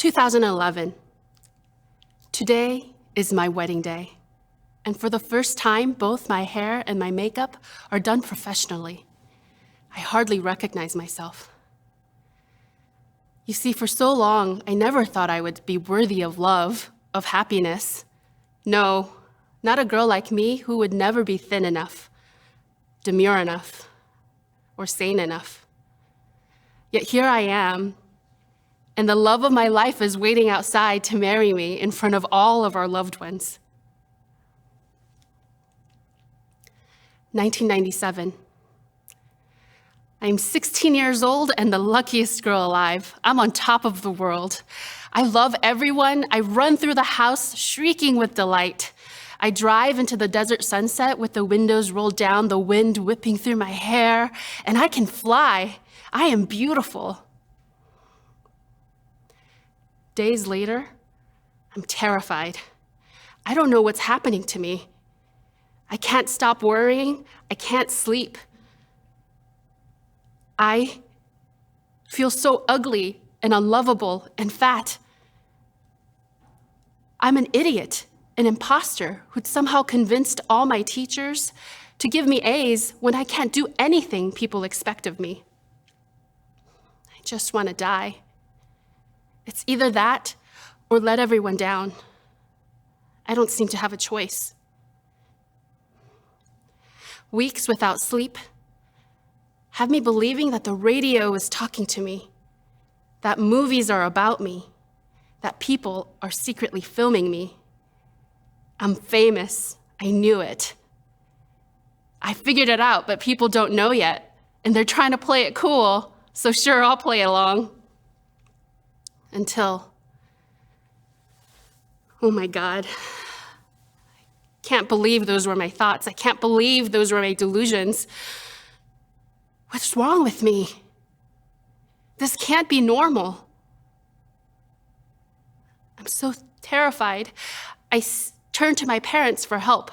2011. Today is my wedding day. And for the first time, both my hair and my makeup are done professionally. I hardly recognize myself. You see, for so long, I never thought I would be worthy of love, of happiness. No, not a girl like me who would never be thin enough, demure enough, or sane enough. Yet here I am, and the love of my life is waiting outside to marry me in front of all of our loved ones. 1997. I'm 16 years old and the luckiest girl alive. I'm on top of the world. I love everyone. I run through the house shrieking with delight. I drive into the desert sunset with the windows rolled down, the wind whipping through my hair, and I can fly. I am beautiful. Days later, I'm terrified. I don't know what's happening to me. I can't stop worrying. I can't sleep. I feel so ugly and unlovable and fat. I'm an idiot, an imposter who'd somehow convinced all my teachers to give me A's when I can't do anything people expect of me. I just want to die. It's either that or let everyone down. I don't seem to have a choice. Weeks without sleep have me believing that the radio is talking to me, that movies are about me, that people are secretly filming me. I'm famous. I knew it. I figured it out, but people don't know yet, and they're trying to play it cool, so sure, I'll play along. Until, oh my God. Can't believe those were my thoughts. I can't believe those were my delusions. What's wrong with me? This can't be normal. I'm so terrified. I turned to my parents for help.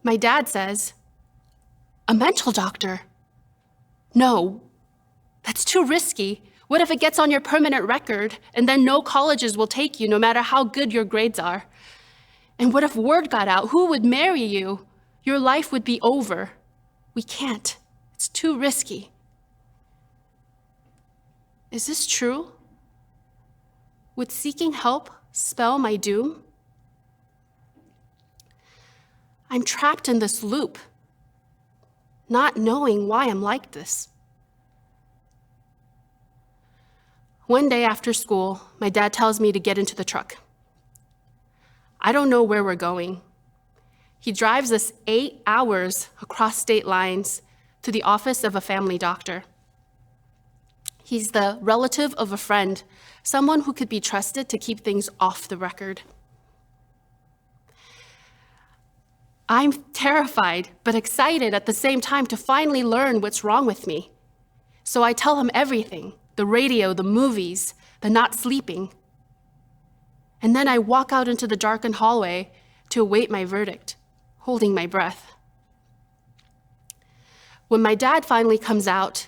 My dad says, "A mental doctor? No, that's too risky. What if it gets on your permanent record and then no colleges will take you no matter how good your grades are? And what if word got out? Who would marry you? Your life would be over. We can't. It's too risky." Is this true? Would seeking help spell my doom? I'm trapped in this loop, not knowing why I'm like this. One day after school, my dad tells me to get into the truck. I don't know where we're going. He drives us 8 hours across state lines to the office of a family doctor. He's the relative of a friend, someone who could be trusted to keep things off the record. I'm terrified, but excited at the same time to finally learn what's wrong with me. So I tell him everything, the radio, the movies, the not sleeping. And then I walk out into the darkened hallway to await my verdict, holding my breath. When my dad finally comes out,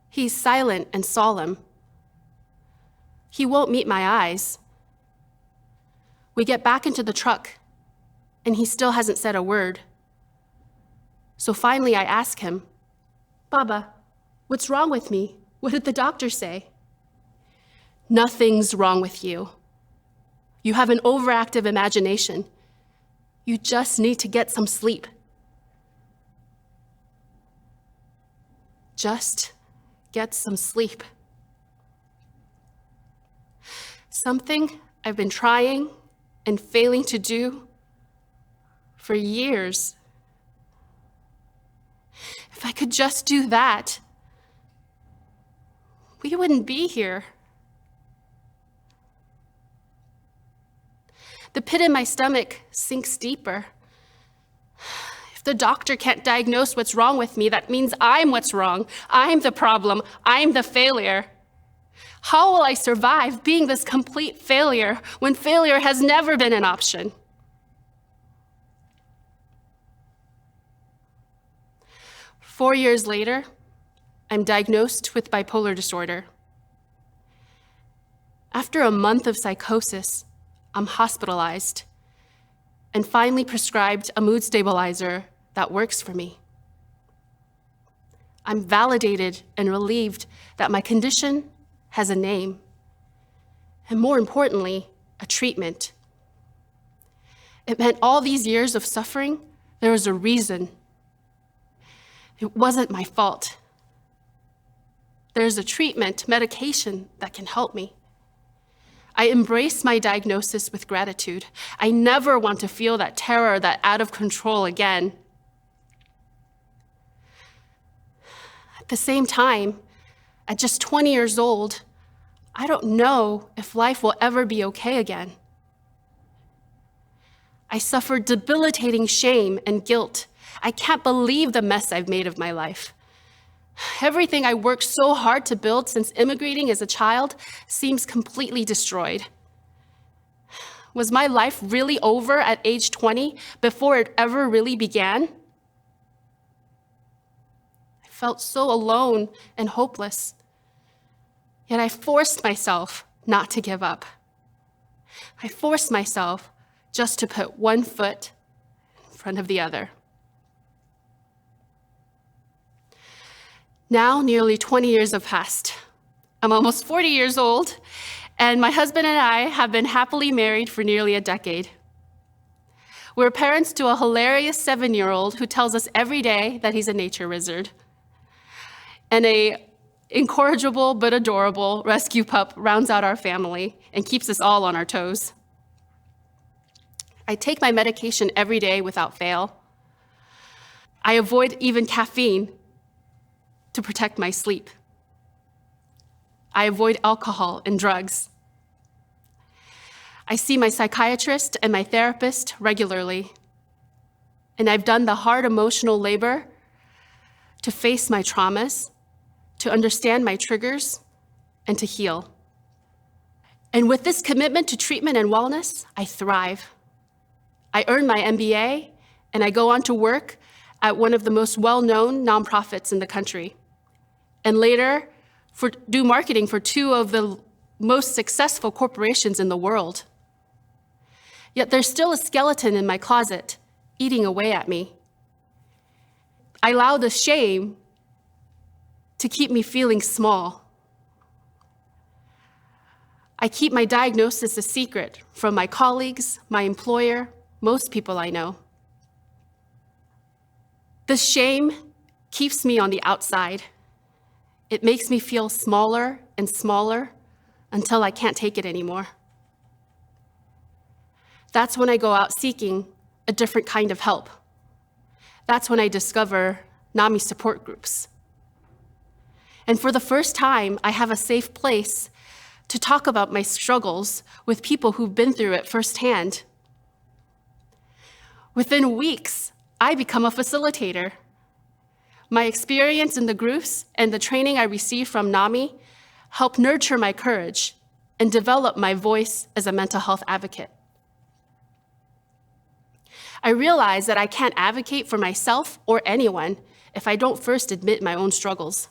he's silent and solemn. He won't meet my eyes. We get back into the truck, and he still hasn't said a word. So finally I ask him, "Baba, what's wrong with me? What did the doctor say?" "Nothing's wrong with you. You have an overactive imagination. You just need to get some sleep." Just get some sleep. Something I've been trying and failing to do for years. If I could just do that, we wouldn't be here. The pit in my stomach sinks deeper. If the doctor can't diagnose what's wrong with me, that means I'm what's wrong. I'm the problem. I'm the failure. How will I survive being this complete failure when failure has never been an option? Four years later, I'm diagnosed with bipolar disorder. After a month of psychosis, I'm hospitalized and finally prescribed a mood stabilizer that works for me. I'm validated and relieved that my condition has a name, and more importantly, a treatment. It meant all these years of suffering, there was a reason. It wasn't my fault. There's a treatment, medication that can help me. I embrace my diagnosis with gratitude. I never want to feel that terror, that out of control again. At the same time, at just 20 years old, I don't know if life will ever be okay again. I suffer debilitating shame and guilt. I can't believe the mess I've made of my life. Everything I worked so hard to build since immigrating as a child seems completely destroyed. Was my life really over at age 20 before it ever really began? I felt so alone and hopeless. Yet I forced myself not to give up. I forced myself just to put one foot in front of the other. Now, nearly 20 years have passed. I'm almost 40 years old, and my husband and I have been happily married for nearly a decade. We're parents to a hilarious 7-year-old who tells us every day that he's a nature wizard, and an incorrigible but adorable rescue pup rounds out our family and keeps us all on our toes. I take my medication every day without fail. I avoid even caffeine to protect my sleep. I avoid alcohol and drugs. I see my psychiatrist and my therapist regularly, and I've done the hard emotional labor to face my traumas, to understand my triggers, and to heal. And with this commitment to treatment and wellness, I thrive. I earn my MBA, and I go on to work at one of the most well-known nonprofits in the country, and later do marketing for 2 of the most successful corporations in the world. Yet there's still a skeleton in my closet, eating away at me. I allow the shame to keep me feeling small. I keep my diagnosis a secret from my colleagues, my employer, most people I know. The shame keeps me on the outside. It makes me feel smaller and smaller until I can't take it anymore. That's when I go out seeking a different kind of help. That's when I discover NAMI support groups. And for the first time, I have a safe place to talk about my struggles with people who've been through it firsthand. Within weeks, I become a facilitator. My experience in the groups and the training I received from NAMI help nurture my courage and develop my voice as a mental health advocate. I realize that I can't advocate for myself or anyone if I don't first admit my own struggles.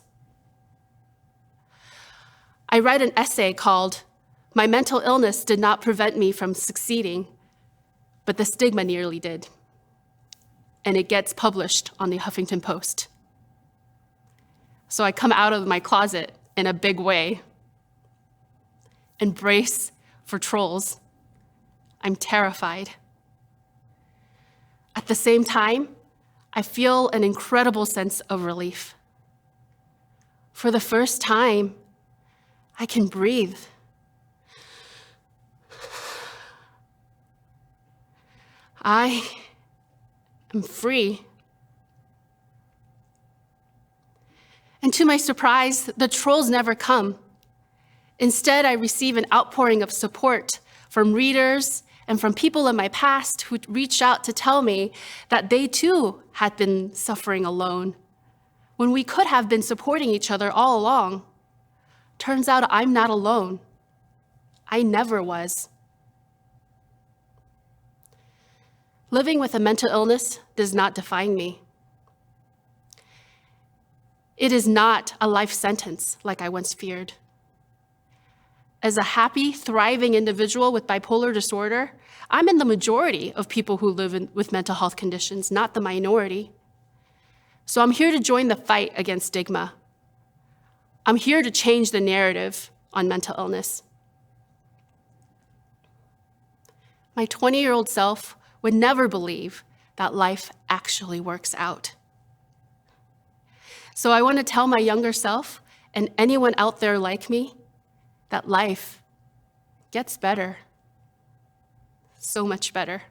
I write an essay called "My Mental Illness Did Not Prevent Me from Succeeding, but the Stigma Nearly Did." And it gets published on the Huffington Post. So I come out of my closet in a big way. And brace for trolls. I'm terrified. At the same time, I feel an incredible sense of relief. For the first time, I can breathe. I am free. And to my surprise, the trolls never come. Instead, I receive an outpouring of support from readers and from people in my past who reached out to tell me that they too had been suffering alone, when we could have been supporting each other all along. Turns out I'm not alone. I never was. Living with a mental illness does not define me. It is not a life sentence like I once feared. As a happy, thriving individual with bipolar disorder, I'm in the majority of people who live with mental health conditions, not the minority. So I'm here to join the fight against stigma. I'm here to change the narrative on mental illness. My 20-year-old self would never believe that life actually works out. So I want to tell my younger self and anyone out there like me that life gets better, so much better.